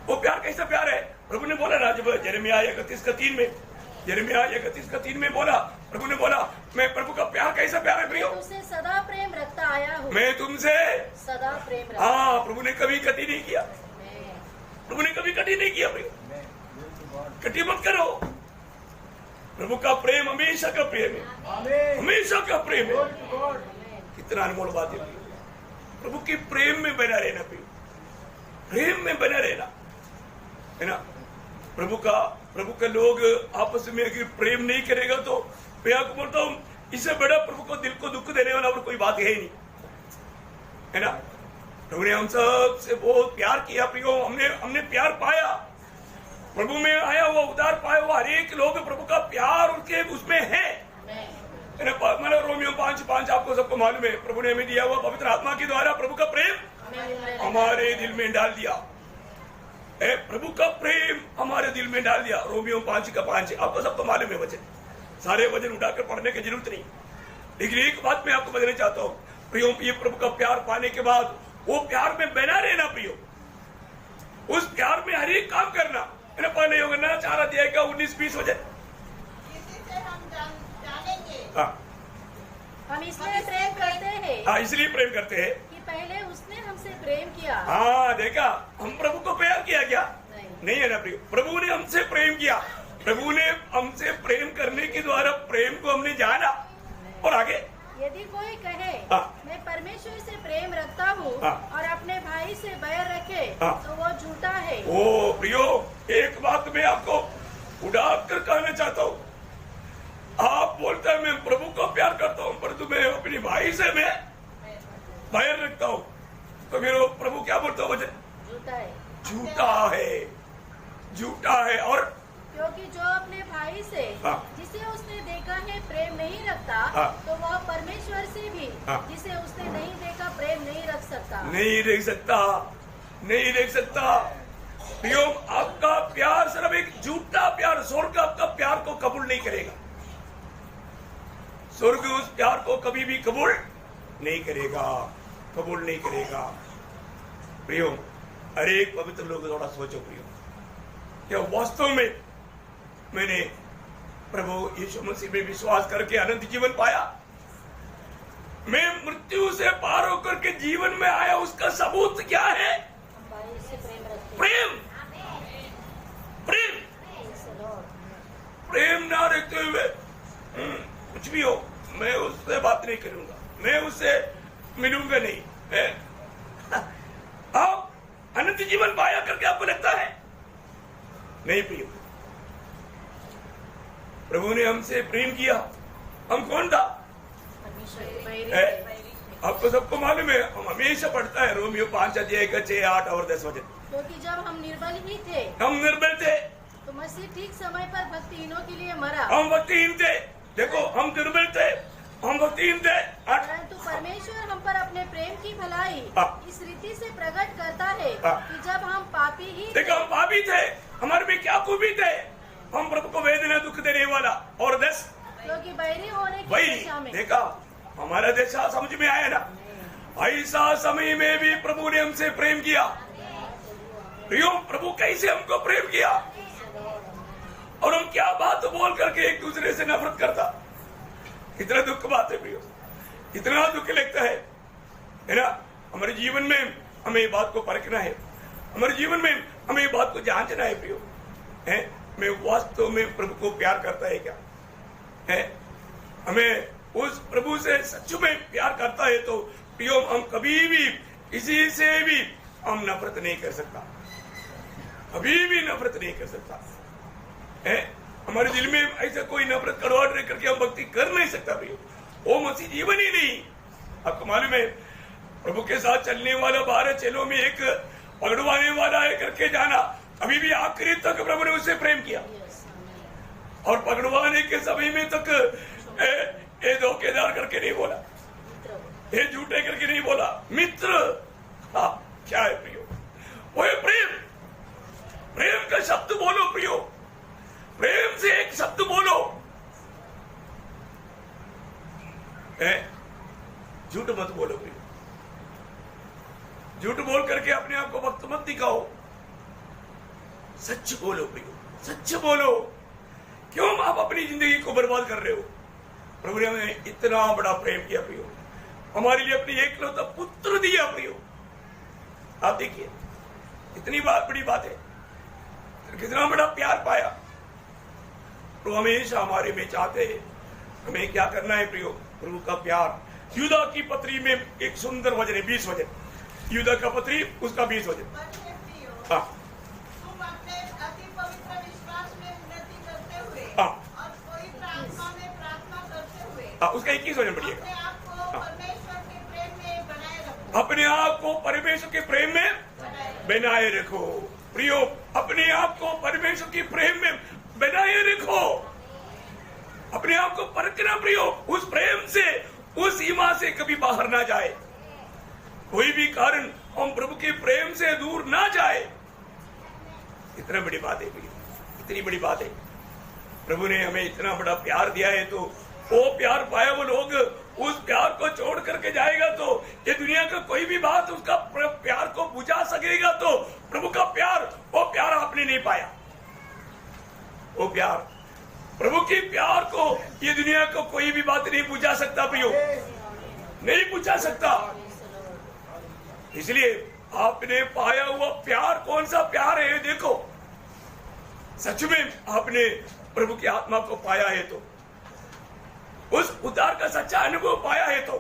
वो प्यार कैसा प्यार है? प्रभु ने बोला ना, जब यिर्मयाह 31:3 में बोला, प्रभु ने बोला मैं प्रभु का प्यार कैसा प्यार है प्रियो, तुमसे सदा प्रेम रखता आया हूँ, मैं तुमसे सदा प्रेम रखता। हाँ, प्रभु ने कभी कटी नहीं किया, प्रभु ने कभी कटी नहीं किया प्रियो। कटी मत करो, प्रभु का प्रेम हमेशा का प्रेम है, हमेशा का प्रेम है। कितना अनमोल बात है, प्रभु के प्रेम में बना रहना प्रियो, प्रेम में बना रहना है ना। प्रभु का लोग आपस में अगर प्रेम नहीं करेगा तो मैं आपको बोलता हूँ, इससे बड़ा प्रभु को दिल को दुख देने वाला और कोई बात है ही नहीं, है ना। प्रभु ने हम सब से बहुत प्यार किया प्रियो, हमने प्यार पाया, प्रभु में आया हुआ उद्धार पाया हुआ। हर एक लोग प्रभु का प्यार उनके उसमें है ना। मतलब रोमियो 5:5 आपको सबको मालूम है, प्रभु ने हमें दिया हुआ पवित्र आत्मा के द्वारा प्रभु का प्रेम हमारे दिल में डाल दिया। प्रभु का प्रेम हमारे दिल में डाल दिया। रोमियो 5:5 आपको सबको मालूम है वचन, सारे वचन उठाकर पढ़ने की जरूरत नहीं। लेकिन एक बात मैं आपको बताना चाहता हूँ प्रियो, ये प्रभु का प्यार पाने के बाद वो प्यार में बना रहना प्रियो, उस प्यार में हर एक काम करना है ना। पहले योगना 4:19-20 वचन, हम इसलिए प्रेम करते हैं, हाँ इसलिए प्रेम करते हैं कि पहले उसने हमसे प्रेम किया। हाँ देखा, हम प्रभु को प्यार किया क्या? नहीं है ना प्रियो, प्रभु ने हमसे प्रेम किया। प्रभु ने हमसे प्रेम करने के द्वारा प्रेम को हमने जाना। और आगे, यदि कोई कहे मैं परमेश्वर से प्रेम रखता हूँ और अपने भाई से बैर रखे तो वो झूठा है। ओ प्रियो, एक बात मैं आपको उड़ा कर कहना चाहता हूँ। आप बोलते हैं मैं प्रभु को प्यार करता हूँ, परंतु मैं अपने भाई से मैं बैर रखता हूँ, तो मेरे प्रभु क्या बोलता हूँ? झूठा है, झूठा है। और क्योंकि जो अपने भाई से जिसे उसने देखा है प्रेम नहीं रखता, तो वह परमेश्वर से भी जिसे उसने नहीं देखा प्रेम नहीं रख सकता। नहीं रख सकता। प्रियो, आपका प्यार सिर्फ एक झूठा प्यार, स्वर्ग आपका प्यार को कबूल नहीं करेगा। स्वर्ग उस प्यार को कभी भी कबूल नहीं करेगा, कबूल नहीं करेगा। प्रियो, अरे एक पवित्र लोग थोड़ा सोचो प्रियो, क्या वास्तव में मैंने प्रभु यीशु मसीह में विश्वास करके अनंत जीवन पाया? मैं मृत्यु से पार होकर के जीवन में आया, उसका सबूत क्या है? प्रेम। प्रेम प्रेम ना रखते हुए कुछ भी हो, मैं उससे बात नहीं करूंगा, मैं उससे मिलूंगा नहीं। आप अनंत जीवन पाया करके आपको लगता है? नहीं प्रिय, प्रभु ने हमसे प्रेम किया। हम कौन था? आपको सबको मालूम है, हम हमेशा पढ़ता है रोमियो 5:6, 8 और 10 वचन। क्योंकि जब हम निर्बल ही थे, हम निर्बल थे, तो मसीह ठीक समय पर भक्तिहीनों के लिए मरा। हम भक्तिहीन थे। देखो, हम निर्बल थे, हम भक्तिहीन थे, परंतु परमेश्वर हम पर अपने प्रेम की भलाई इस रीति से प्रकट करता है कि जब हम पापी ही थे, देखो हम पापी थे, हमारे में क्या खूबी थे? हम प्रभु को वेदना दुख देने वाला। और 10, क्योंकि बैरी होने की वही दशा में। देखा, हमारा दशा समझ में आया ना? ऐसा समय में भी प्रभु ने हमसे प्रेम किया। प्रियो, प्रभु कैसे हमको प्रेम किया, और हम क्या बात बोल करके एक दूसरे से नफरत करता। कितना दुख बात है प्रियो, कितना दुख लगता है ना? हमारे जीवन में हमें ये बात को परखना है, हमारे जीवन में हमें ये बात को जांचना है प्रियो, है मैं वास्तव में प्रभु को प्यार करता है क्या? है हमें उस प्रभु से सच में प्यार करता है तो प्रियो, हम कभी भी किसी से भी हम नफरत नहीं कर सकता, कभी भी नफरत नहीं कर सकता है। हमारे दिल में ऐसा कोई नफरत कड़वाहट नहीं करके हम भक्ति कर नहीं सकता प्रियो, वो मसीह जीवन ही नहीं। आपको मालूम है, प्रभु के साथ चलने वाला 12 चेलों में एक पकड़वाने वाला है करके जाना, अभी भी आखिरी तक प्रभु ने उससे प्रेम किया, और पकड़वाने के समय में तक ये धोखेदार करके नहीं बोला, ये झूठे करके नहीं बोला, मित्र। हाँ, क्या है प्रियो? वो है प्रेम। प्रेम का शब्द बोलो प्रियो, प्रेम से एक शब्द बोलो। झूठ मत बोलो प्रियो, झूठ बोल करके अपने आप को वक्त मत दिखाओ, सच बोलो प्रियो, सच बोलो। क्यों आप अपनी जिंदगी को बर्बाद कर रहे हो? प्रभु ने हमें इतना बड़ा प्रेम किया प्रियो, हमारे लिए अपनी एकलौता पुत्र दिया प्रियो। आप देखिए, इतनी बड़ी बात है, कितना बड़ा प्यार पाया। प्रभु हमेशा हमारे में चाहते हैं, हमें क्या करना है प्रियो? प्रभु का प्यार। यूदा की पत्री में एक सुंदर वचन है, 20 वचन, यूदा का पत्री उसका 20 वचन। हाँ, तुम अपने अति पवित्र विश्वास में उन्नति करते हुए हाँ, और पवित्र आत्मा में प्रार्थना करते हुए हाँ, उसका 21 वचन पढ़िएगा। अपने आप को परमेश्वर के प्रेम में बनाए रखो। अपने आप को परमेश्वर के प्रेम में बनाए रखो प्रियो, अपने आप को परमेश्वर के प्रेम में बनाए रखो। अपने आप को परखना प्रियो, उस प्रेम से, उस सीमा से कभी बाहर ना जाए, कोई भी कारण हम प्रभु के प्रेम से दूर ना जाए। इतना बड़ी बात है प्रियो, इतनी बड़ी बात है। प्रभु ने हमें इतना बड़ा प्यार दिया है, तो वो प्यार पाया वो लोग उस प्यार को छोड़ करके जाएगा तो ये दुनिया का कोई भी बात उसका प्यार को बुझा सकेगा, तो प्रभु का प्यार, वो प्यार आपने नहीं पाया। वो प्यार, प्रभु के प्यार को ये दुनिया को कोई भी बात नहीं बुझा सकता प्रियो, नहीं बुझा सकता। इसलिए आपने पाया हुआ प्यार कौन सा प्यार है? देखो, सच में आपने प्रभु की आत्मा को पाया है तो, उस उद्धार का सच्चा अनुभव पाया है तो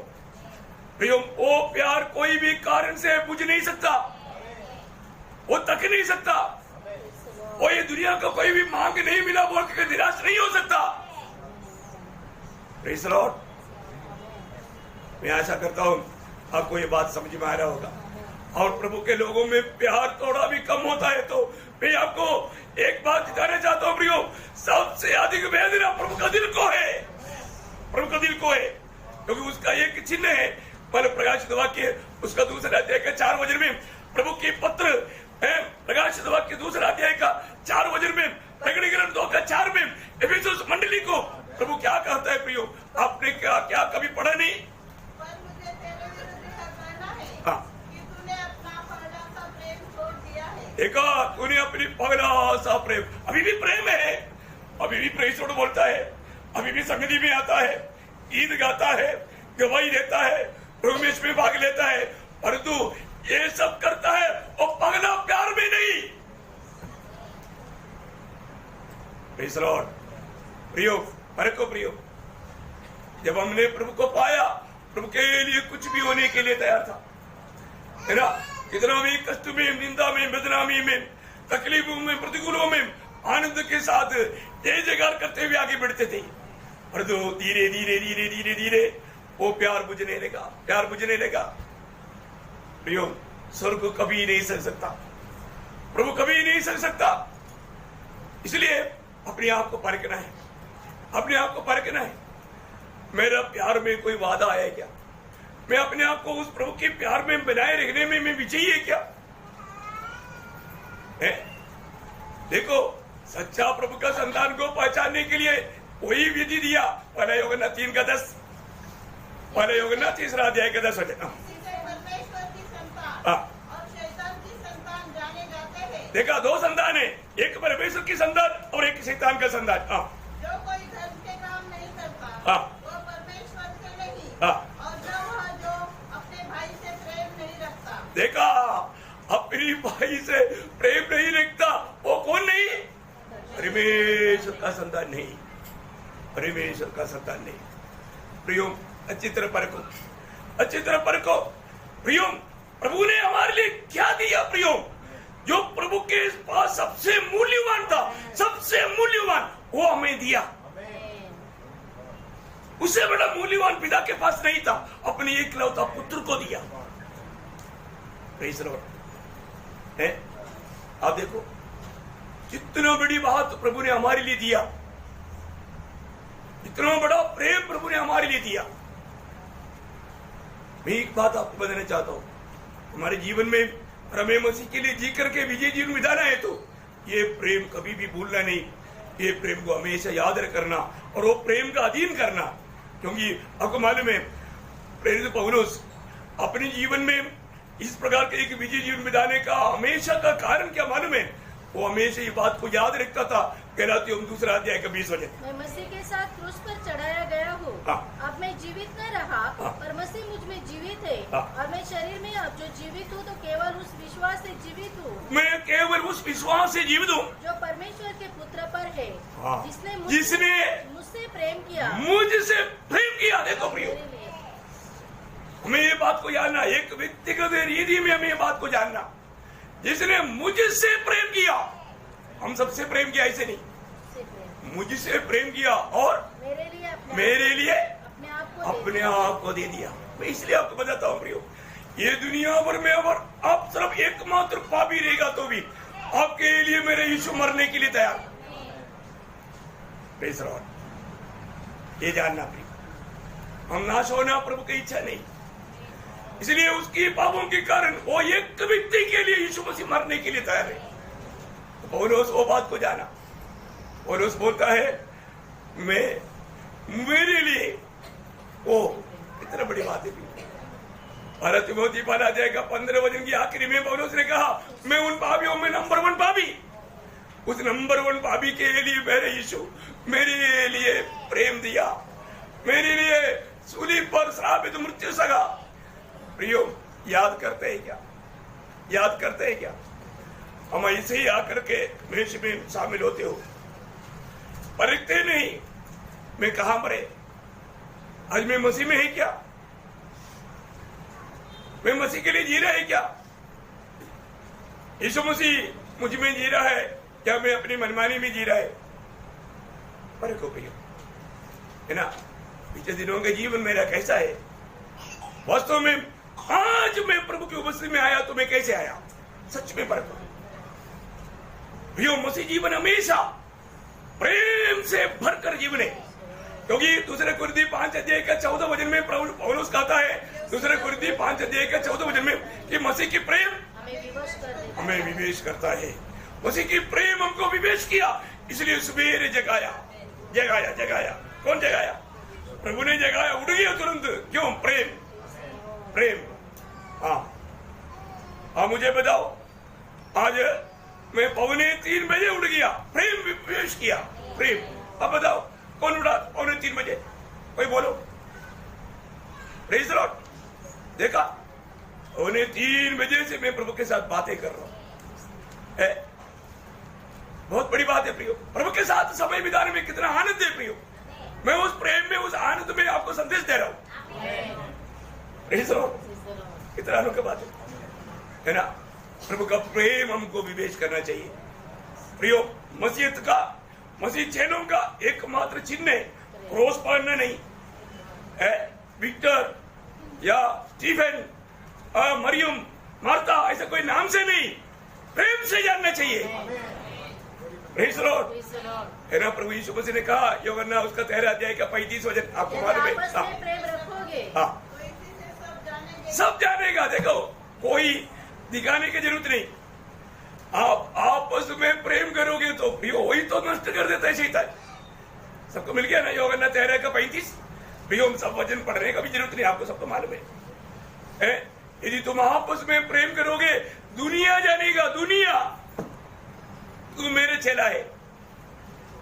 प्रियो, वो प्यार कोई भी कारण से बुझ नहीं सकता, वो तक नहीं सकता, वो ये दुनिया को कोई भी मांग नहीं मिला बोल के निराश नहीं हो सकता। Praise the Lord. मैं आशा करता हूं आपको ये बात समझ में आ रहा होगा। और प्रभु के लोगों में प्यार थोड़ा भी कम होता है तो मैं आपको एक बात बताना चाहता हूं प्रियो, सबसे अधिक वेदना प्रभु का दिल को है, प्रभु का दिल को है, क्योंकि उसका एक चिन्ह है, प्रकाशित वाक्य उसका 2 अध्याय के 4 वचन में प्रभु के पत्र, प्रकाशित वाक्य 2 क्या कहता है प्रियो? आपने क्या क्या कभी पढ़ा नहीं? पर मुझे तेरे विरुद्ध यह कहना है हाँ। कि तूने अपना पहला सा प्रेम छोड़ दिया है। देखा, तूने अपनी पगला सा प्रेम, अभी भी प्रेम है, अभी भी प्रेम छोड़ बोलता है, अभी भी संगति में आता है, गीत गाता है, गवाही देता है, रोमेश में भाग लेता है, परंतु ये सब करता है और पगला प्यार में नहीं। Praise Lord. प्रियो, परखो प्रियो, जब हमने प्रभु को पाया, प्रभु के लिए कुछ भी होने के लिए तैयार था, है ना? कितना भी कष्ट में, निंदा में, बदनामी में, तकलीफों में, प्रतिकूलों में आनंद के साथ जय जयकार करते हुए आगे बढ़ते थे। परंतु धीरे धीरे धीरे धीरे धीरे वो प्यार बुझने लगा, प्यार बुझने लगा। प्रियो, स्वर्ग कभी नहीं सह सकता, प्रभु कभी नहीं सह सकता। इसलिए अपने आप को परखना है, अपने आप को परखना है। मेरा प्यार में कोई वादा है क्या? मैं अपने आप को उस प्रभु के प्यार में बनाए रखने में मैं विजयी है क्या? है? देखो, सच्चा प्रभु का संतान को पहचानने के लिए वही विधि दिया। पहला यूहन्ना 3:10, पहला यूहन्ना 3 अध्याय का 10 वचन। इसे परमेश्वर की संतान हाँ। और शैतान की संतान जाने जाते हैं। देखा, दो संतान है, एक परमेश्वर की संतान और एक शैतान का संतान। हाँ। जो कोई धर्म के काम नहीं करता हाँ। वो परमेश्वर से नहीं, हाँ। और जो अपने भाई से प्रेम नहीं रखता। देखा, अपनी भाई से प्रेम नहीं रखता वो कौन नहीं? परमेश्वर का संतान नहीं, परमेश्वर का संतान नहीं। प्रियो, अच्छी तरह परखो, अच्छी तरह परखो। प्रियो, प्रभु ने हमारे लिए क्या दिया? प्रियो, जो प्रभु के पास सबसे मूल्यवान था, सबसे मूल्यवान, वो हमें दिया। उससे बड़ा मूल्यवान पिता के पास नहीं था, अपने एकलौता पुत्र को दिया। Praise Lord. है, आप देखो कितना बड़ी बात प्रभु ने हमारे लिए दिया, इतना बड़ा प्रेम प्रभु ने हमारे लिए दिया। मैं एक बात आपको बताना चाहता हूं, हमारे जीवन में हमें मसीह के लिए जी करके विजय जीवन बिताना है तो ये प्रेम कभी भी भूलना नहीं, ये प्रेम को हमेशा याद करना और वो प्रेम का अधीन करना। क्योंकि आपको मालूम है, प्रेरित पौलुस अपने जीवन में इस प्रकार के एक विजय जीवन बिताने का हमेशा का कारण क्या मालूम है? वो हमेशा ये बात को याद रखता था। गलातियों 2 अध्याय का 20 वचन। मैं मसीह के साथ क्रूस पर चढ़ाया गया हूँ। हाँ। अब मैं जीवित न रहा, हाँ। पर मसीह मुझ में जीवित है। हाँ। और मैं शरीर में अब जो जीवित हूँ तो केवल उस विश्वास से जीवित हूँ, मैं केवल उस विश्वास से जीवित हूँ जो परमेश्वर के पुत्र पर है, हाँ। जिसने मुझसे प्रेम किया, मुझसे प्रेम किया। देखो प्रियो, मेरे लिए। हमें ये बात को जानना, एक व्यक्तिगत रीति में हमें ये बात को जानना, जिसने मुझसे प्रेम किया। हम सबसे प्रेम किया ऐसे नहीं, मुझसे प्रेम। मुझसे प्रेम किया और मेरे लिए अपने आप को दे दिया। मैं इसलिए आपको बताता हूँ प्रियो, ये दुनिया भर में अगर आप सिर्फ एकमात्र पापी रहेगा तो भी आपके लिए मेरे यीशु मरने के लिए तैयार। Praise Lord. ये जानना प्रियो, हम नाश होना प्रभु की इच्छा नहीं, इसलिए उसकी पापों के कारण वो एक व्यक्ति के लिए यीशु मसीह मरने के लिए तैयार है। पौलुस वो बात को जाना। पौलुस बोलता है, मैं मेरे लिए वो इतना बड़ी बात है। भारत तिमोथी 1 अध्याय का 15 वचन की आखिरी में पौलुस ने कहा, मैं उन पापियों में नंबर 1 पापी, उस नंबर 1 पापी के लिए मेरे यीशु मेरे लिए प्रेम दिया, मेरे लिए सूली पर श्रापित मृत्यु सगा। प्रियो, याद करते हैं क्या? याद करते हैं क्या? हम ऐसे ही आकर के मेष में शामिल होते हो, परखते नहीं मैं कहां मरे, आज मैं मसीह में है क्या? मैं मसीह के लिए जी रहा है क्या? यीशु मसीह मुझ में जी रहा है क्या? मैं अपनी मनमानी में जी रहा है? परखो भैया, है ना? पिछले दिनों का जीवन मेरा कैसा है? वास्तव में आज मैं प्रभु की उपस्थिति में आया तो मैं कैसे आया? सच में परखो भैया। मसीह जीवन हमेशा प्रेम से भरकर जीवन है, क्योंकि 2 कुरिन्थी 5 अध्याय का 14 वचन में पौलुस कहता है, 2 कुरिन्थी 5 अध्याय का 14 वचन में कि मसीह की प्रेम हमें विवेश करता है। मसीह की प्रेम हमको विवेश किया, इसलिए सवेरे जगाया जगाया जगाया। कौन जगाया? प्रभु ने जगाया, उठ गया तुरंत। क्यों? प्रेम, प्रेम। हाँ, मुझे बताओ, आज मैं 2:45 बजे उठ गया, प्रेम विवेश किया, प्रेम। अब बताओ कौन उठा 2:45 बजे? कोई बोलो। Praise the Lord. देखा, 2:45 बजे से मैं प्रभु के साथ बातें कर रहा हूं। बहुत बड़ी बात है प्रियो, प्रभु के साथ समय बिताने में कितना आनंद है प्रियो। मैं उस प्रेम में, उस आनंद में आपको संदेश दे रहा हूं। Praise the Lord. कितना अनोखी बात है ना? प्रभु का प्रेम हमको विवेश करना चाहिए प्रियो। मसीहत का, मसीह चैनों का एकमात्र चिन्ह है क्रोस पकड़ना नहीं है। विक्टर या स्टीफन, मरियम, मार्था, ऐसा कोई नाम से नहीं, प्रेम से जानना चाहिए। Praise the Lord. है ना? प्रभु यीशु मसीह ने कहा, यूहन्ना उसका 13 अध्याय का 35 वचन, आपको मालूम है। प्रेम रखोगे, सब जानेगा। देखो, कोई दिखाने की जरूरत नहीं। आप आपस में प्रेम करोगे तो प्रियो वही तो नष्ट कर देता है शैतान। सबको मिल गया ना यूहन्ना 13 का 35? प्रियो, हम सब वचन पढ़ने का भी जरूरत नहीं, आपको सबको मालूम है। यदि तुम आपस में प्रेम करोगे, दुनिया जानेगा, दुनिया तू मेरे चेला है।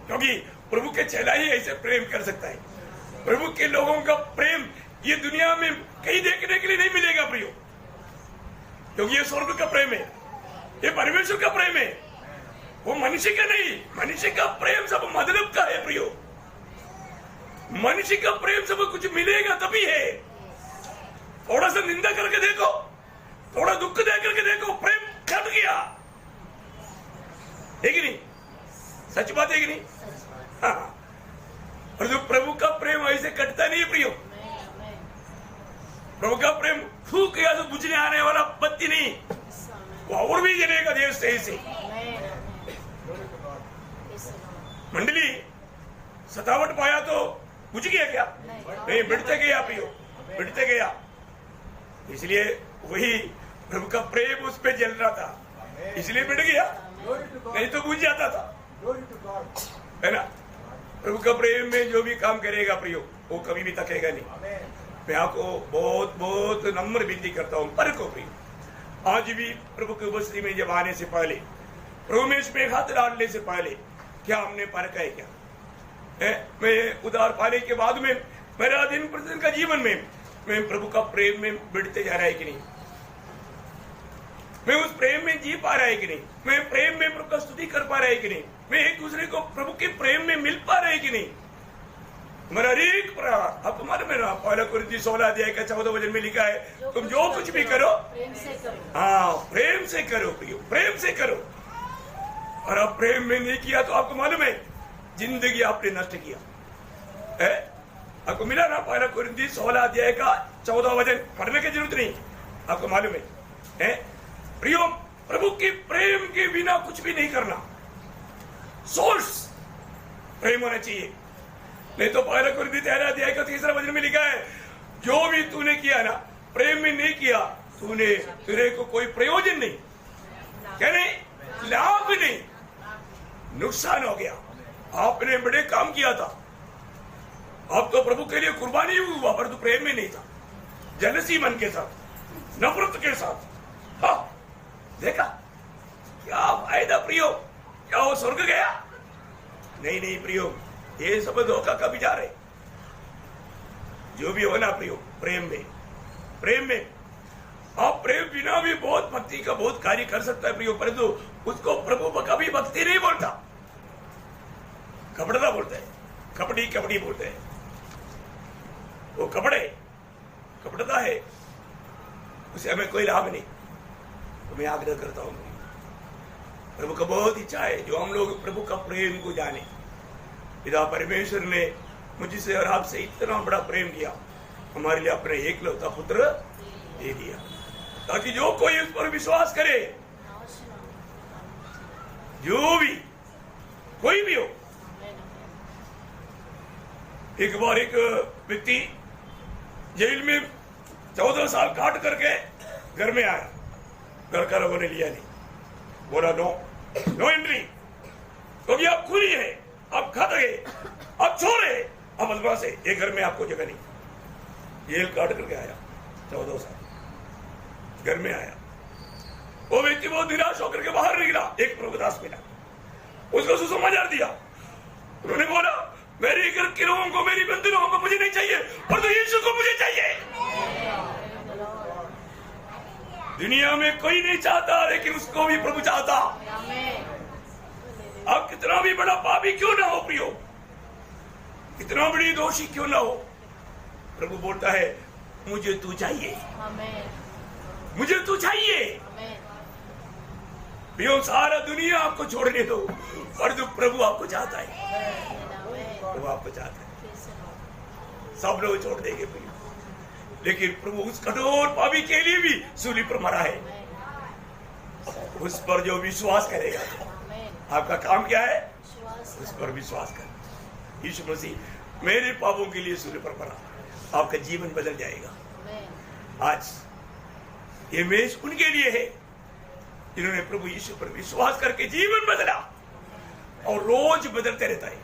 क्योंकि प्रभु के चेला ही ऐसे प्रेम कर सकता है। प्रभु के लोगों का प्रेम ये दुनिया में कहीं देखने के लिए नहीं मिलेगा प्रियो, क्योंकि ये स्वर्ग का प्रेम है, ये परमेश्वर का प्रेम है, वो मनुष्य का नहीं। मनुष्य का प्रेम सब मतलब का है प्रियो। मनुष्य का प्रेम सब कुछ मिलेगा तभी है। थोड़ा सा निंदा करके देखो, थोड़ा दुख दे करके देखो, प्रेम घट गया है कि नहीं? सच बात है कि नहीं? हाँ। और जो प्रभु का प्रेम ऐसे कटता नहीं प्रियो। प्रभु का प्रेम फूक गया तो बुझने आने वाला बत्ती नहीं, वो और भी जलेगा देर से ऐसे। मंडली सतावट पाया तो बुझ गया क्या? नहीं, बढ़ते गया प्रियो, बढ़ते गया। इसलिए वही प्रभु का प्रेम उस पे जल रहा था, इसलिए बढ़ गया, नहीं तो बुझ जाता था, है ना? प्रभु का प्रेम में जो भी काम करेगा प्रियो, वो कभी भी थकेगा नहीं। मैं आपको बहुत बहुत नम्र विनती करता हूँ, पर को प्रियो, आज भी प्रभु की उपस्थिति में जब आने से पहले, प्रभु में इसमें हाथ डालने से पहले क्या हमने परखा है? क्या मैं उदार पाने के बाद में मेरा दिन प्रतिदिन का जीवन में मैं प्रभु का प्रेम में बढ़ते जा रहा है कि नहीं? मैं उस प्रेम में जी पा रहा है कि नहीं? मैं प्रेम में प्रभु का स्तुति कर पा रहा है कि नहीं? मैं एक दूसरे को प्रभु के प्रेम में मिल पा रहा है कि नहीं? हमारा हरेक प्रकार, आपको मालूम है ना, 1 कुरिन्थी 16 अध्याय का 14 वचन में लिखा है, तुम जो कुछ भी करो प्रेम से करो। हाँ, प्रेम से करो प्रियो, प्रेम से करो। और आप प्रेम में नहीं किया तो आपको मालूम है, जिंदगी आपने नष्ट किया है। आपको मिला ना 1 कुरिन्थी 16 अध्याय का 14 वचन, पढ़ने की जरूरत नहीं, आपको मालूम है? प्रियो, प्रभु के प्रेम के बिना कुछ भी नहीं करना। सोर्स प्रेम होना चाहिए, नहीं तो 1 कुरिन्थी 13 अध्याय का 3 वचन में लिखा है, जो भी तूने किया ना प्रेम में नहीं किया, तेरे को कोई प्रयोजन नहीं, क्या नहीं, लाभ नहीं, नुकसान हो गया। आपने बड़े काम किया था, आप तो प्रभु के लिए कुर्बानी हुआ, पर तो प्रेम में नहीं था, जलसी मन के साथ, नफरत के साथ। हाँ, देखा क्या फायदा प्रियो? क्या वो स्वर्ग गया? नहीं नहीं प्रियो, ये सब धोखा का विचार है। जो भी हो ना प्रियो, प्रेम में, प्रेम में आप प्रेम बिना भी बहुत भक्ति का बहुत कार्य कर सकता है प्रियो, परंतु उसको प्रभु कभी भक्ति नहीं बोलता, कपड़ता बोलता है, कपड़ी कपड़ी बोलते हैं। वो कपड़ता है, उसे हमें कोई लाभ नहीं। तो मैं आग्रह करता हूं, प्रभु का बहुत इच्छा है जो हम लोग प्रभु का प्रेम को जाने। पिता परमेश्वर ने मुझसे और आपसे इतना बड़ा प्रेम किया, हमारे लिए अपने एकलौता पुत्र दे दिया, ताकि जो कोई उस पर विश्वास करे, जो भी कोई भी हो। एक बार एक व्यक्ति जेल में 14 साल काट करके घर में आया, घर का लोगों ने लिया नहीं, बोला नो एंट्री, क्योंकि आप खूनी है, आप खा गए, आप चोर है, अमलबा से एक घर में आपको जगह नहीं। जेल काट करके आया 14 साल, घर में आया। वो व्यक्ति बहुत निराश होकर के बाहर निकला, एक प्रभुदास मिला, उसको सुसमाचार दिया। उन्होंने बोला मेरे घर के लोगों को, मेरी बंधुओं को मुझे नहीं चाहिए, पर तो यीशु को मुझे चाहिए। दुनिया में कोई नहीं चाहता, लेकिन उसको भी प्रभु चाहता। आप कितना भी बड़ा पापी क्यों ना हो प्रियो, कितना बड़ी दोषी क्यों ना हो, प्रभु बोलता है मुझे तू चाहिए, मुझे तू चाहिए। प्रियो सारा दुनिया आपको छोड़ने दो, पर जो प्रभु आपको चाहता है, प्रभु आपको चाहता है। सब लोग छोड़ देंगे प्रियो, लेकिन प्रभु उस कठोर पापी के लिए भी सूली पर मरा है। उस पर जो विश्वास करेगा, आपका काम क्या है? उस पर विश्वास कर। यीशु मसीह मेरे पापों के लिए सूली पर मरा, आपका जीवन बदल जाएगा। आज ये मेज उनके लिए है जिन्होंने प्रभु यीशु पर विश्वास करके जीवन बदला और रोज बदलते रहता है।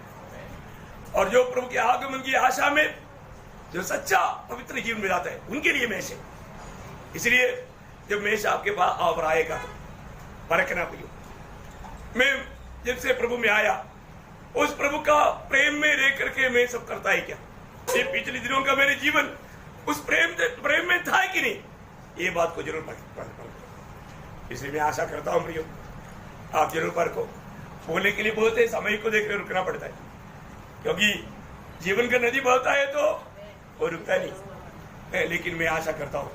और जो प्रभु के आगमन की आशा में जो सच्चा पवित्र जीवन बिताता है, उनके लिए मेष है। इसलिए जब मेष आपके पास और आएगा तो परखना प्रियो। मैं जब से प्रभु में आया, उस प्रभु का प्रेम में रह करके मैं सब करता है क्या? ये पिछले दिनों का मेरे जीवन उस प्रेम में था कि नहीं, ये बात को जरूर परखो। इसलिए मैं आशा करता हूं प्रियो, आप जरूर परखो। बोलने के लिए बोलते समय को देखकर रुकना पड़ता है, क्योंकि जीवन का नदी बहता है तो वो रुकता नहीं। लेकिन मैं आशा करता हूँ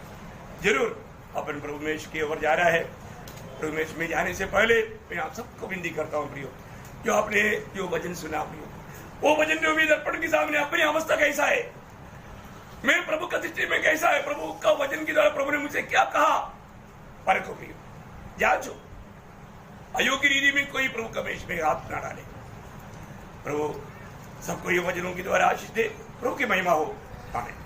जरूर अपन प्रभु मेष की ओर जा रहा है। प्रभु मेष में जाने से पहले मैं आप सबको विनती करता हूँ प्रियो, जो आपने जो वचन सुना प्रियो, वो वचन जो भी दर्पण के सामने अपनी अवस्था कैसा है, मैं प्रभु का दृष्टि में कैसा है, प्रभु का वचन के द्वारा प्रभु ने मुझे क्या कहा, परखो प्रियो, जांचो। अयोग्य रीति में कोई प्रभु का मेष में हाथ ना डाले। प्रभु सबको ये वचनों के द्वारा आशीष दे। प्रभु की महिमा हो। आमीन।